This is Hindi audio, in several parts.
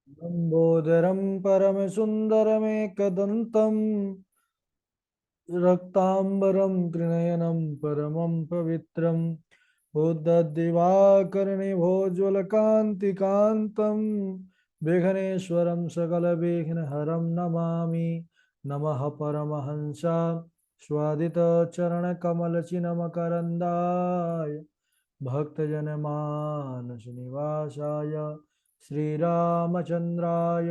लंबोदरम परम सुंदरमेकदंतम रक्तांबरम त्रिनयनम परमं पवित्रम भोज्वलकान्तिकान्तं विघ्नेश्वरं सकलविघ्नहरं नमामि। नमः परमहंस स्वादितचरणकमलचिन्मकरन्दाय भक्तजनमानसनिवासाय श्रीरामचन्द्राय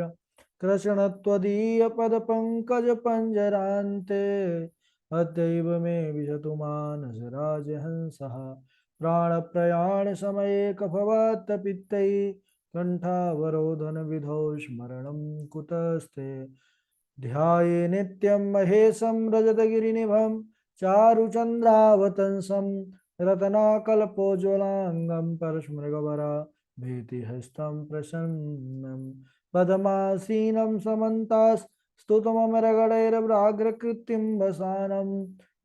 कृष्णत्वदीयपदपङ्कजपञ्जरान्ते अतैव मे विशतु मानसराजहंसः प्राणप्रयाणसमये कफवातपित्तैः कण्ठावरोधनविधौ स्मरणं कुतस्ते ध्याये नित्यं महेशं रजतगिरिनिभं चारुचन्द्रावतंसं रत्नाकल्पोज्ज्वलाङ्गं परस्मृगवरा भीतिहस्तं प्रसन्नं पद्मासीनं समन्तास्तुतममरगणैर्व्राघ्रकृत्तिं वसानं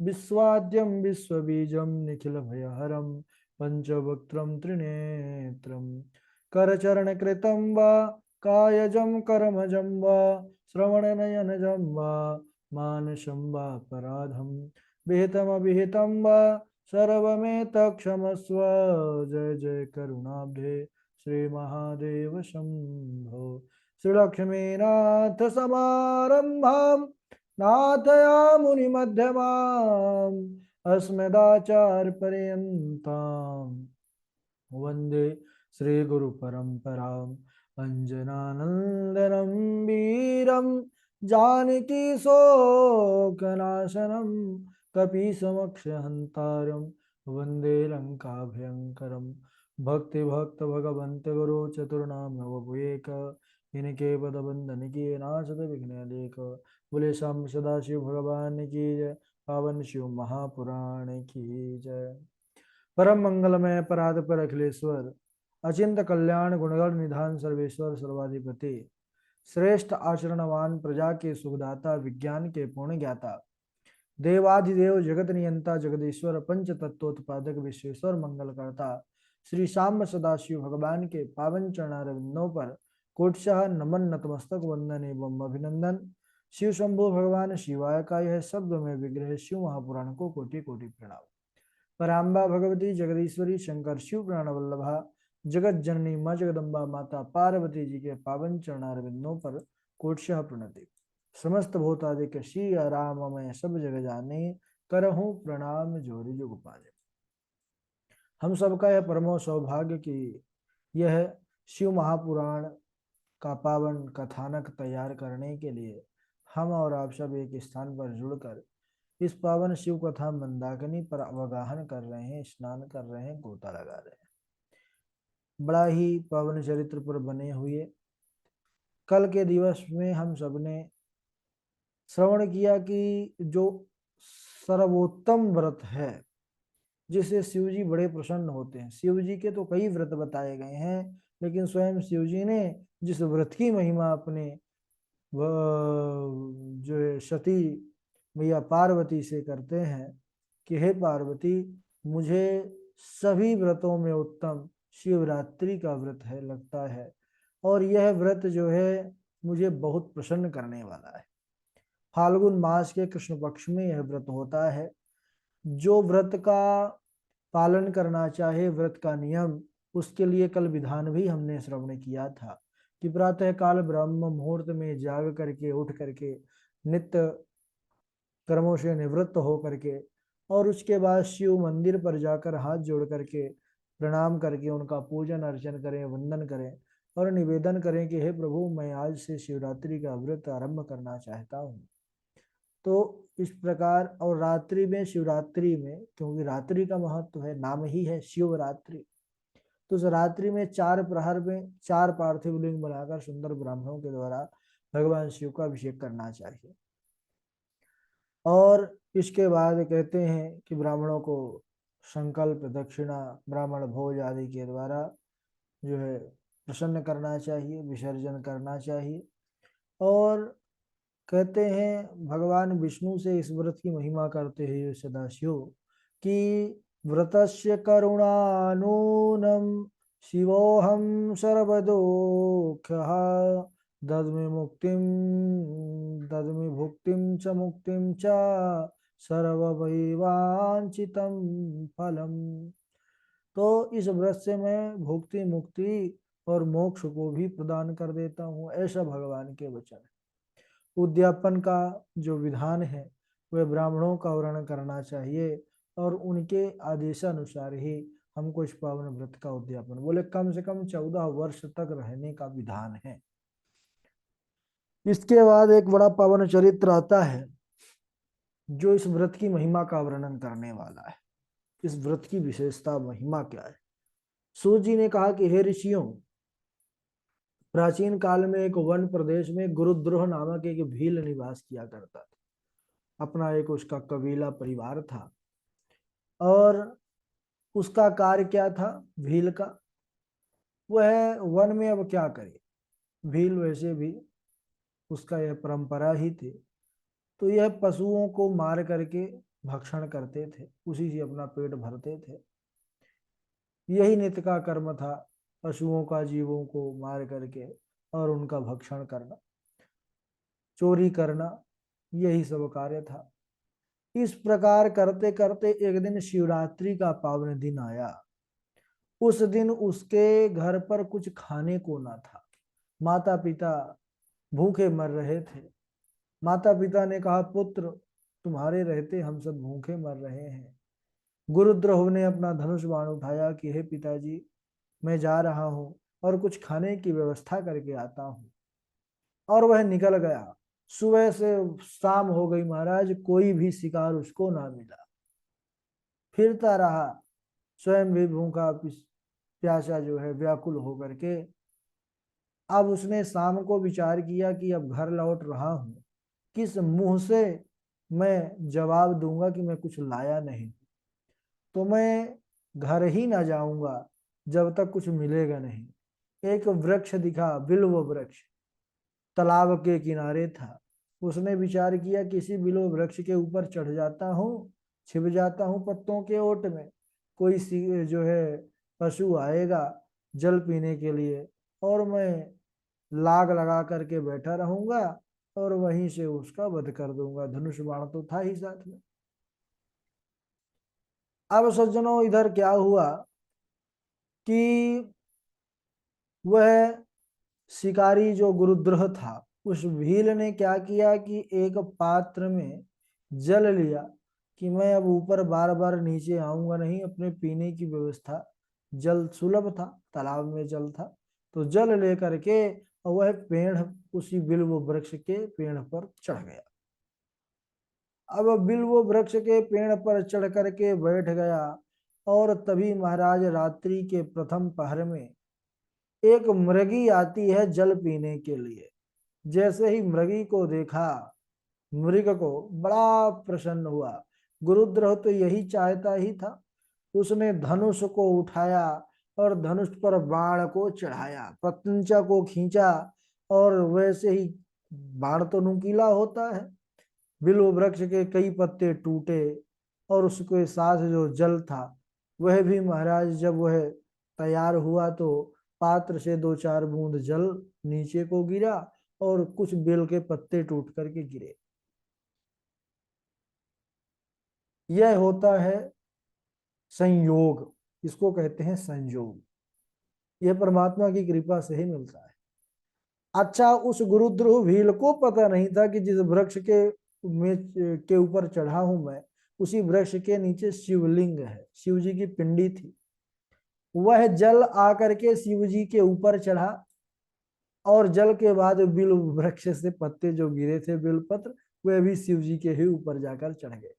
विश्वाद्यं विश्वबीजं निखिलभयहरं पञ्चवक्त्रं त्रिनेत्रं करचरणकृतं वा कायजं कर्मजं वा श्रवणनयनजं वा मानसं वापराधं विहितमविहितं वा सर्वमेतत्क्षमस्व। जय जय करुणाब्धे श्रीमहादेव शम्भो। श्रीलक्ष्मीनाथ समारम्भां नाथयामुनिमध्यमाम् अस्मदाचार्यपर्यन्ताम् वन्दे श्रीगुरुपरम्पराम्। अञ्जनानन्दनं वीरं जानकीशोकनाशनं कपीशमक्षहन्तारं वन्दे लङ्काभयङ्करं। भक्तिभक्त भगवन्त गुरु चतुर्नाम नवभूयेक इनके पद बंदन किए नासत विघ्न लेख। बोले शाम सदाशिव भगवान की जय। पावन शिव महापुराण की जय। परम मंगलमय परात पर अखिलेश्वर अचिंत कल्याण गुणगण निधान सर्वेश्वर सर्वाधिपति श्रेष्ठ आचरणवान प्रजा के सुखदाता विज्ञान के पूर्ण ज्ञाता देवाधिदेव जगत नियंता जगदीश्वर पंच तत्वोत्पादक विश्वेश्वर मंगल करता श्री श्याम सदाशिव भगवान के पावन चरणारविंदों पर कोटशाह नमन नतमस्तक वंदन एवं अभिनंदन। शिव शंभु भगवान शिवाय का यह शब्द में विग्रह शिव महापुराण को कोटि कोटि प्रणाम। पराम्बा भगवती जगदीश्वरी शंकर शिव प्राण वल्लभा जगत जननी माँ जगदम्बा माता पार्वती जी के पावन चरणारविंदों पर कोटशाह प्रणति। समस्त भूतादिक श्री राममय सब जग जाने करहूँ प्रणाम जोरी जुग पाने। हम सबका यह परमो सौभाग्य कि यह शिव महापुराण का पावन कथानक तैयार करने के लिए हम और आप सब एक स्थान पर जुड़कर इस पावन शिव कथा मंदाकिनी पर अवगाहन कर रहे हैं, स्नान कर रहे हैं, गोता लगा रहे हैं। बड़ा ही पावन चरित्र पर बने हुए कल के दिवस में हम सबने श्रवण किया कि जो सर्वोत्तम व्रत है जिससे शिव जी बड़े प्रसन्न होते हैं। शिव जी के तो कई व्रत बताए गए हैं, लेकिन स्वयं शिव जी ने जिस व्रत की महिमा अपने जो है सती मैया पार्वती से करते हैं कि हे पार्वती, मुझे सभी व्रतों में उत्तम शिवरात्रि का व्रत है लगता है, और यह व्रत जो है मुझे बहुत प्रसन्न करने वाला है। फाल्गुन मास के कृष्ण पक्ष में यह व्रत होता है। जो व्रत का पालन करना चाहे, व्रत का नियम, उसके लिए कल विधान भी हमने श्रवण किया था कि प्रातः काल ब्रह्म मुहूर्त में जाग करके उठ करके नित्य कर्मों से निवृत्त हो करके और उसके बाद शिव मंदिर पर जाकर हाथ जोड़ करके प्रणाम करके उनका पूजन अर्चन करें, वंदन करें और निवेदन करें कि हे प्रभु, मैं आज से शिवरात्रि का व्रत आरंभ करना चाहता हूँ। तो इस प्रकार, और रात्रि में, शिवरात्रि में, क्योंकि रात्रि का महत्व है, नाम ही है शिवरात्रि, तो उस रात्रि में 4 प्रहर में 4 पार्थिव लिंग बनाकर सुंदर ब्राह्मणों के द्वारा भगवान शिव का अभिषेक करना चाहिए। और इसके बाद कहते हैं कि ब्राह्मणों को संकल्प, दक्षिणा, ब्राह्मण भोज आदि के द्वारा जो है प्रसन्न करना चाहिए, विसर्जन करना चाहिए। और कहते हैं भगवान विष्णु से इस व्रत की महिमा करते हैं सदाशिव कि व्रतस्य करुणानूनम शिवोऽहं सर्वदुःखः दद्मि भुक्तिं च मुक्तिं च सर्ववैवांछितं फलम्। तो इस व्रत से मैं भुक्ति मुक्ति और मोक्ष को भी प्रदान कर देता हूँ, ऐसा भगवान के वचन है। उद्यापन का जो विधान है वह ब्राह्मणों का वर्णन करना चाहिए और उनके आदेशानुसार ही हमको इस पावन व्रत का उद्यापन, बोले कम से कम 14 वर्ष तक रहने का विधान है। इसके बाद एक बड़ा पावन चरित्र आता है जो इस व्रत की महिमा का वर्णन करने वाला है। इस व्रत की विशेषता महिमा क्या है। सूत जी ने कहा कि हे ऋषियों, प्राचीन काल में एक वन प्रदेश में गुरुद्रोह नामक एक भील निवास किया करता था। अपना एक उसका कबीला परिवार था और उसका कार्य क्या था भील का, वह वन में अब क्या करे। भील वैसे भी उसका यह परंपरा ही थी, तो यह पशुओं को मार करके भक्षण करते थे, उसी से अपना पेट भरते थे। यही नित्य का कर्म था, पशुओं का जीवों को मार करके और उनका भक्षण करना, चोरी करना, यही सब कार्य था। इस प्रकार करते करते एक दिन शिवरात्रि का पावन दिन आया। उस दिन उसके घर पर कुछ खाने को ना था। माता पिता भूखे मर रहे थे। माता पिता ने कहा, पुत्र तुम्हारे रहते हम सब भूखे मर रहे हैं। गुरुद्रोह ने अपना धनुष बाण उठाया कि हे पिताजी, मैं जा रहा हूं और कुछ खाने की व्यवस्था करके आता हूं। और वह निकल गया। सुबह से शाम हो गई महाराज, कोई भी शिकार उसको ना मिला। फिरता रहा, स्वयं भी भूखा प्यासा जो है व्याकुल होकर के। अब उसने शाम को विचार किया कि अब घर लौट रहा हूं, किस मुंह से मैं जवाब दूंगा कि मैं कुछ लाया नहीं, तो मैं घर ही ना जाऊंगा जब तक कुछ मिलेगा नहीं। एक वृक्ष दिखा, बिल्व वृक्ष, तालाब के किनारे था। उसने विचार किया किसी बिल्व वृक्ष के ऊपर चढ़ जाता हूँ, छिप जाता हूँ पत्तों के ओट में, कोई जो है पशु आएगा जल पीने के लिए और मैं लाग लगा करके बैठा रहूंगा और वहीं से उसका वध कर दूंगा। धनुष बाण तो था ही साथ में। अब सज्जनों, इधर क्या हुआ कि वह शिकारी जो गुरुद्रोह था, उस भील ने क्या किया कि एक पात्र में जल लिया कि मैं अब ऊपर बार बार नीचे आऊंगा नहीं, अपने पीने की व्यवस्था, जल सुलभ था, तालाब में जल था, तो जल लेकर के वह पेड़, उसी बिल्व वृक्ष के पेड़ पर चढ़ गया। अब बिल्व वृक्ष के पेड़ पर चढ़ करके बैठ गया और तभी महाराज रात्रि के प्रथम पहर में एक मृगी आती है जल पीने के लिए। जैसे ही मृगी को देखा, मृग को बड़ा प्रसन्न हुआ। गुरुद्रोह तो यही चाहता ही था। उसने धनुष को उठाया और धनुष पर बाण को चढ़ाया, प्रत्यंचा को खींचा और वैसे ही बाण तो नुकीला होता है, बिल्व वृक्ष के कई पत्ते टूटे और उसके साथ जो जल था वह भी महाराज जब वह तैयार हुआ तो पात्र से 2-4 बूंद जल नीचे को गिरा और कुछ बेल के पत्ते टूट करके गिरे। यह होता है संयोग, इसको कहते हैं संयोग। यह परमात्मा की कृपा से ही मिलता है। अच्छा, उस गुरुद्रोह भील को पता नहीं था कि जिस वृक्ष में के ऊपर चढ़ा हूं मैं, उसी वृक्ष के नीचे शिवलिंग है, शिव जी की पिंडी थी। वह जल आकर के शिव जी के ऊपर चढ़ा और जल के बाद बिल वृक्ष से पत्ते जो गिरे थे, बिलपत्र, वह भी शिव जी के ही ऊपर जाकर चढ़ गए।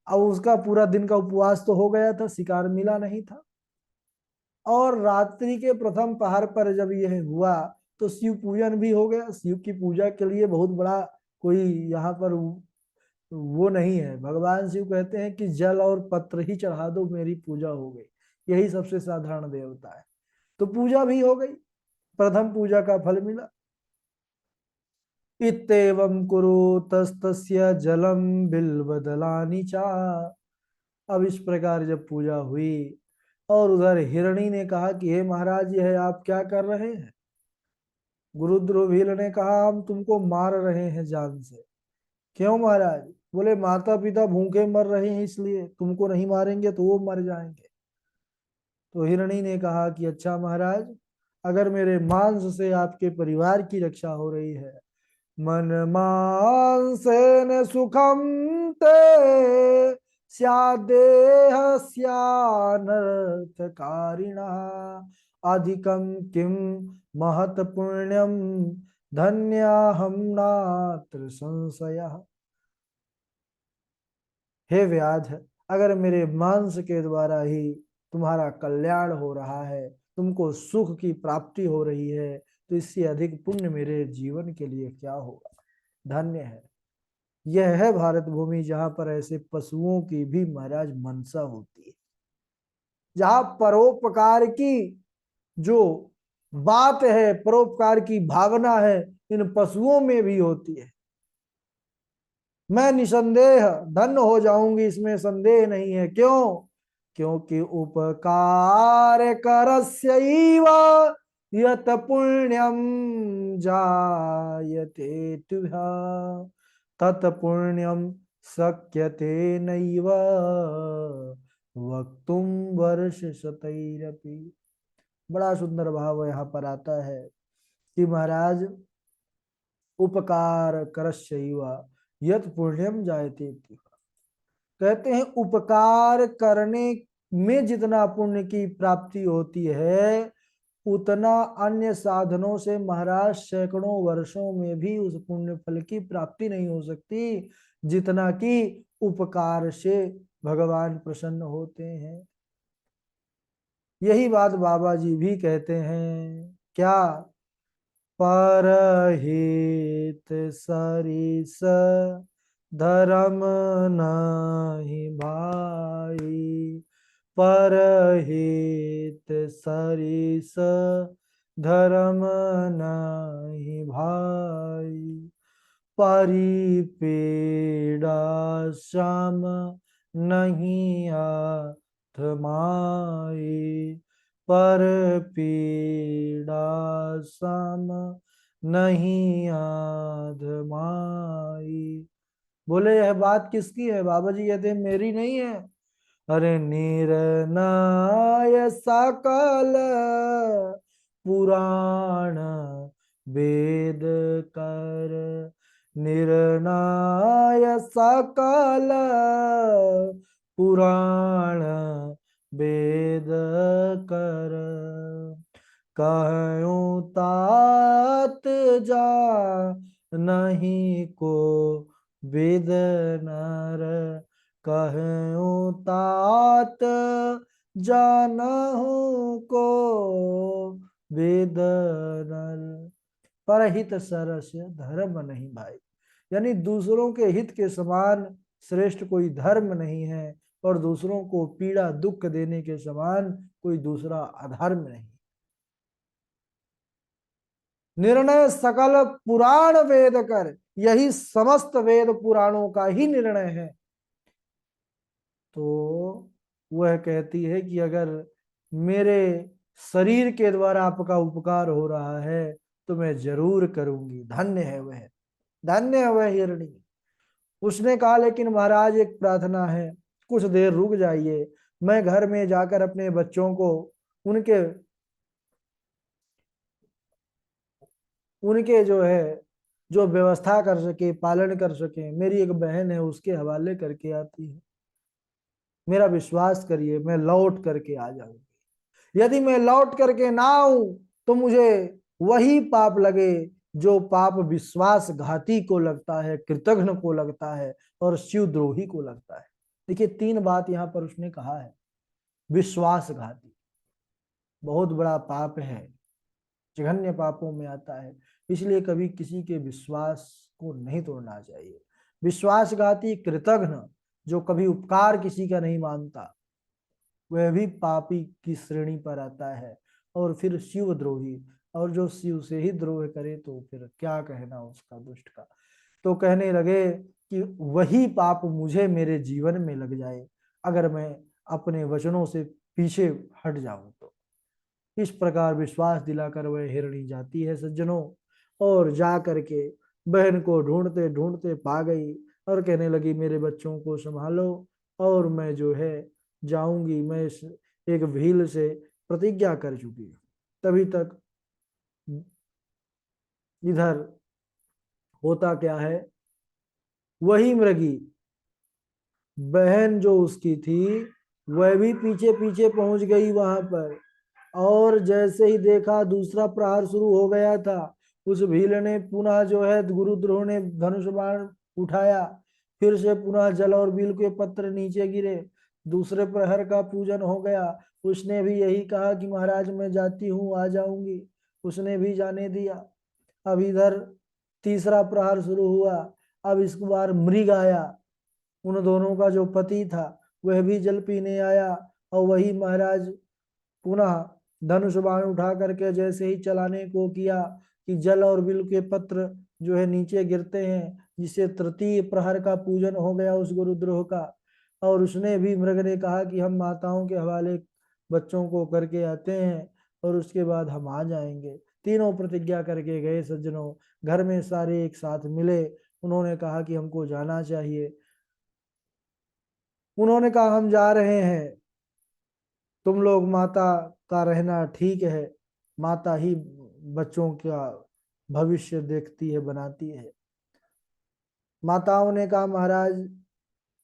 अब उसका पूरा दिन का उपवास तो हो गया था, शिकार मिला नहीं था और रात्रि के प्रथम पहर पर जब यह हुआ तो शिव पूजन भी हो गया। शिव की पूजा के लिए बहुत बड़ा कोई यहाँ पर वो नहीं है। भगवान शिव कहते हैं कि जल और पत्र ही चढ़ा दो, मेरी पूजा हो गई। यही सबसे साधारण देवता है। तो पूजा भी हो गई, प्रथम पूजा का फल मिला। इत्येवं कुरु तस्तस्य जलम बिल्वदलानि चा। अब इस प्रकार जब पूजा हुई और उधर हिरणी ने कहा कि हे महाराज, यह आप क्या कर रहे हैं? गुरुद्रोहील ने कहा, हम तुमको मार रहे हैं जान से। क्यों महाराज? बोले माता पिता भूखे मर रहे हैं, इसलिए तुमको नहीं मारेंगे तो वो मर जाएंगे। तो हिरणी ने कहा कि अच्छा महाराज, अगर मेरे मांस से आपके परिवार की रक्षा हो रही है, मन मांसेन सुखम ते स्यादेह स्यानर्थकारिणः अधिकं किं महत् पुण्यम धन्याहं नात्र संशयः। हे व्याध, अगर मेरे मांस के द्वारा ही तुम्हारा कल्याण हो रहा है, तुमको सुख की प्राप्ति हो रही है, तो इससे अधिक पुण्य मेरे जीवन के लिए क्या होगा। धन्य है। यह है भारत भूमि, जहां पर ऐसे पशुओं की भी महाराज मनसा होती है, जहां परोपकार की जो बात है, परोपकार की भावना है, इन पशुओं में भी होती है। मैं निसंदेह धन्य हो जाऊंगी, इसमें संदेह नहीं है। क्यों? क्योंकि उपकार करस्यैव यत पुण्यम जायते तुभ्यः तत् पुण्यम शक्यते नैव वक्तुम वर्ष शतैरपि। बड़ा सुंदर भाव यहाँ पर आता है कि महाराज, उपकार करस्यैव यत पुण्यम जायते तुभ्यः, कहते हैं उपकार करने में जितना पुण्य की प्राप्ति होती है, उतना अन्य साधनों से महाराज सैकड़ों वर्षों में भी उस पुण्य फल की प्राप्ति नहीं हो सकती, जितना कि उपकार से भगवान प्रसन्न होते हैं। यही बात बाबा जी भी कहते हैं। क्या? परहित सरिस धर्म नहीं भाई, परहित सरिस धर्म नहीं भाई, परिपीड़ा श्याम नहीं आत्माई, पर पीड़ा सम नहीं आधमाई। बोले यह बात किसकी है? बाबा जी कहते हैं मेरी नहीं है। अरे निर्णय सकल पुराण वेद कर, निर्णय सकल पुराण वेद कर, कहूँ तात जा नहीं को वेद नर, कहूँ तात जानहु को वेद नर, परहित सरस धर्म नहीं भाई। यानी दूसरों के हित के समान श्रेष्ठ कोई धर्म नहीं है, और दूसरों को पीड़ा दुख देने के समान कोई दूसरा अधर्म नहीं। निर्णय सकल पुराण वेद कर, यही समस्त वेद पुराणों का ही निर्णय है। तो वह कहती है कि अगर मेरे शरीर के द्वारा आपका उपकार हो रहा है तो मैं जरूर करूंगी। धन्य है वह, धन्य है वह हिरणी। उसने कहा लेकिन महाराज एक प्रार्थना है, कुछ देर रुक जाइए, मैं घर में जाकर अपने बच्चों को उनके उनके जो है जो व्यवस्था कर सके, पालन कर सके, मेरी एक बहन है उसके हवाले करके आती है। मेरा विश्वास करिए मैं लौट करके आ जाऊंगी। यदि मैं लौट करके ना आऊं तो मुझे वही पाप लगे जो पाप विश्वासघाती को लगता है, कृतघ्न को लगता है और शिवद्रोही को लगता है। देखिए 3 बात यहाँ पर उसने कहा है। विश्वासघाती बहुत बड़ा पाप है, जघन्य पापों में आता है, इसलिए कभी किसी के विश्वास को नहीं तोड़ना चाहिए। विश्वासघाती, कृतघ्न, जो कभी उपकार किसी का नहीं मानता, वह भी पापी की श्रेणी पर आता है। और फिर शिवद्रोही, और जो शिव से ही द्रोह करे तो फिर क्या कहना उसका, दुष्ट का। तो कहने लगे कि वही पाप मुझे मेरे जीवन में लग जाए अगर मैं अपने वचनों से पीछे हट जाऊं तो। इस प्रकार विश्वास दिलाकर वह हिरणी जाती है सज्जनों, और जा करके बहन को ढूंढते ढूंढते पा गई और कहने लगी मेरे बच्चों को संभालो, और मैं जो है जाऊंगी, मैं इस एक भील से प्रतिज्ञा कर चुकी हूँ। तभी तक इधर होता क्या है, वही मृगी बहन जो उसकी थी वह भी पीछे पीछे पहुंच गई वहां पर, और जैसे ही देखा दूसरा प्रहार शुरू हो गया था, उस भील ने पुनः जो है गुरुद्रोह ने धनुष बाण उठाया, फिर से पुनः जल और बिल के पत्र नीचे गिरे, दूसरे प्रहर का पूजन हो गया। उसने भी यही कहा कि महाराज मैं जाती हूँ, आ जाऊंगी, उसने भी जाने दिया। अब इधर तीसरा प्रहार शुरू हुआ। अब इस बार मृग आया, उन दोनों का जो पति था वह भी जल पीने आया, और वही महाराज पुनः धनुष बाण उठा करके जैसे ही चलाने को किया कि जल और बिल के पत्र जो है नीचे गिरते हैं, जिससे तृतीय प्रहर का पूजन हो गया उस गुरुद्रोह का। और उसने भी, मृग ने कहा कि हम माताओं के हवाले बच्चों को करके आते हैं और उसके बाद हम आ जाएंगे। तीनों प्रतिज्ञा करके गए सज्जनों, घर में सारे एक साथ मिले, उन्होंने कहा कि हमको जाना चाहिए। उन्होंने कहा हम जा रहे हैं, तुम लोग माता का रहना ठीक है, माता ही बच्चों का भविष्य देखती है, बनाती है। माताओं ने कहा महाराज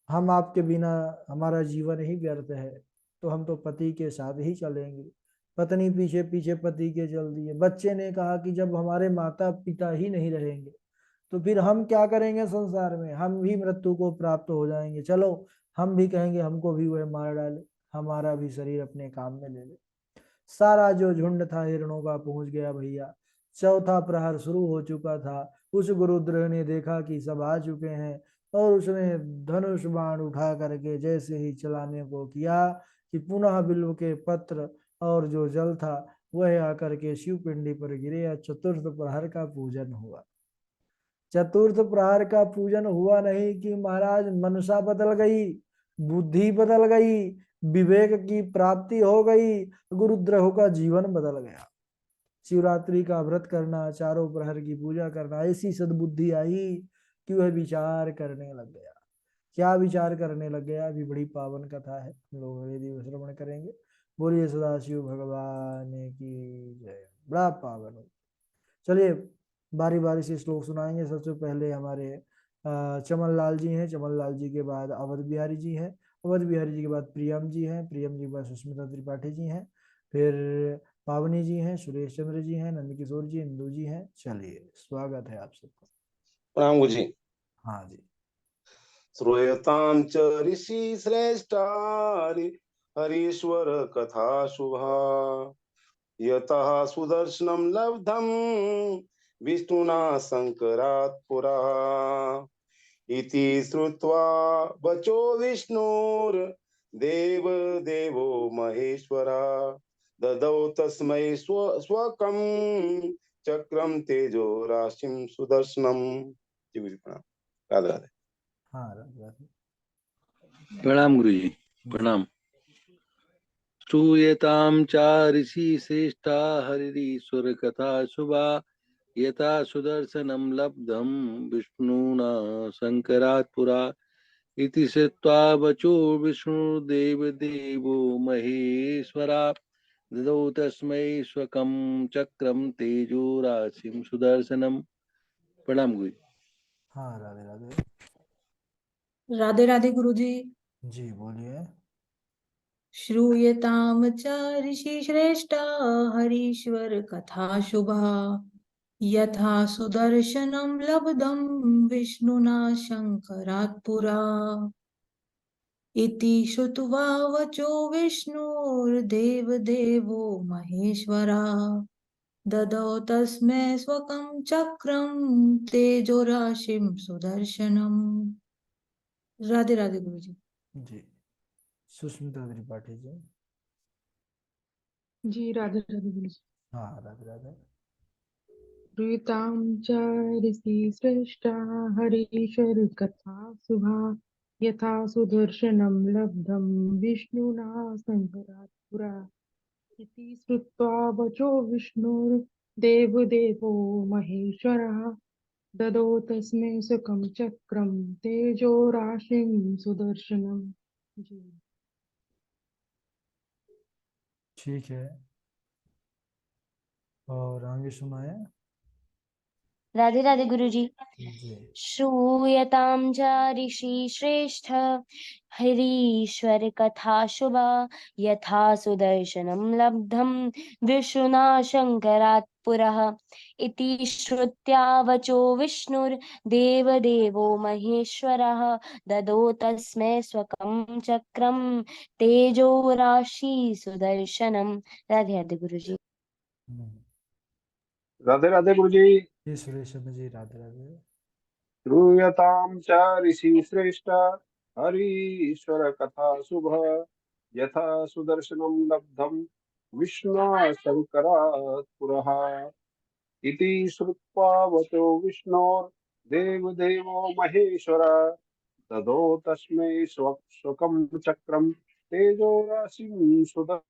हम आपके बिना हमारा जीवन ही व्यर्थ है, तो हम तो पति के साथ ही चलेंगे। पत्नी पीछे पीछे पति के चल दिए। बच्चे ने कहा कि जब हमारे माता पिता ही नहीं रहेंगे तो फिर हम क्या करेंगे संसार में, हम भी मृत्यु को प्राप्त हो जाएंगे, चलो हम भी कहेंगे हमको भी वह मार डाले, हमारा भी शरीर अपने काम में ले ले। सारा जो झुंड था हिरणों का पहुंच गया भैया। चौथा प्रहर शुरू हो चुका था। उस गुरुद्रोह ने देखा कि सब आ चुके हैं, और उसने धनुष बाण उठा करके जैसे ही चलाने को किया कि पुनः बिल्व के पत्र और जो जल था वह आकर के शिव पिंडी पर गिरे, या चतुर्थ प्रहर का पूजन हुआ। चतुर्थ प्रहर का पूजन हुआ नहीं कि महाराज मनसा बदल गई, बुद्धि बदल गई, विवेक की प्राप्ति हो गई, गुरुद्रोह का जीवन बदल गया। शिवरात्रि का व्रत करना, चारों प्रहर की पूजा करना, ऐसी सद्बुद्धि आई कि वह विचार करने लग गया। क्या विचार करने लग गया, अभी बड़ी पावन कथा है, हम लोग अगले दिन श्रवण करेंगे। बोलिए सदाशिव भगवान की जय। बड़ा पावन हो। चलिए बारी बारी से श्लोक सुनाएंगे। सबसे पहले हमारे चमन लाल जी हैं, चमन लाल जी के बाद अवध बिहारी जी हैं, अवध बिहारी जी के बाद प्रियम जी हैं, प्रियम जी के बाद सुष्मिता त्रिपाठी जी हैं, फिर पावनी जी हैं, सुरेश चंद्र जी हैं, नंदकिशोर जी, इंदु जी हैं। चलिए स्वागत है आप सबका। प्रणाम गुरुजी। हाँ जी। श्रूयतां च ऋषि श्रेष्ठा हरीश्वर कथा शुभा यतः सुदर्शनं लब्धं विष्णुना शंकरात् पुरा इति श्रुत्वा वचो विष्णुर्देव देवो महेश्वरा ददौ तस्मै स्वकं चक्रं तेजो राशिं सुदर्शनम्। जी गुरुजी प्रणाम। राधे राधे। हाँ राधे राधे। प्रणाम गुरु जी। प्रणाम। श्रूयतां चारिषि श्रेष्ठा हरिरीश्वर कथा शुभा यथा सुदर्शनं लब्धं विष्णुना शंकरात् पुरा इति श्रुत्वा वचो विष्णुर्देव देवो महेश्वरा ददौ तस्मै स्वकं चक्रं तेजो राशिं सुदर्शनम्। प्रणाम गुरु। हाँ राधे राधे। राधे राधे गुरु जी। जी बोलिए। श्रूयताम च ऋषिश्रेष्ठा हरीश्वर कथा शुभा यथा सुदर्शनं लब्धं विष्णुना शंकरात् पुरा इति श्रुत्वा वचो विष्णुर्देवदेवो महेश्वरा ददौ तस्मै स्वकं चक्रं तेजोराशिं सुदर्शनम्। राधे राधे गुरु जी। जी सुष्मिता त्रिपाठी जी। जी राधे राधे गुरु जी। हाँ राधे राधे। प्रीतां च ऋषि श्रेष्ठा हरीश्वर कथा शुभा यथा सुदर्शनं लब्धं विष्णुना शङ्करात् पुरा इति श्रुत्वा वचो विष्णुर्देवदेवो महेश्वरः ददौ तस्मै सुखं चक्रं तेजो राशिं सुदर्शनम्। जी। ठीक है, और आगे सुनाए। राधे राधे गुरुजी। जी। श्रूयतां च ऋषि श्रेष्ठ हरीश्वर कथा शुभा यथा सुदर्शनं लब्धं विष्णुना शङ्करात् पुरः इति श्रुत्या वचो विष्णुर्देवदेवो महेश्वरः ददौ तस्मै स्वकं चक्रं तेजो राशि सुदर्शनम्। राधे राधे गुरुजी। राधे राधे गुरुजी। ये सुरेश शर्मा जी, राधे राधे। श्रूयतां च ऋषि श्रेष्ठ हरीश्वर कथा शुभ यथा सुदर्शनं लब्धं विष्णुना शङ्करात् पुरः इति श्रुत्वा वचो विष्णोर्देवदेवो महेश्वर ददौ तस्मै स्वकं चक्रं तेजो राशिं सुदर्शनम्।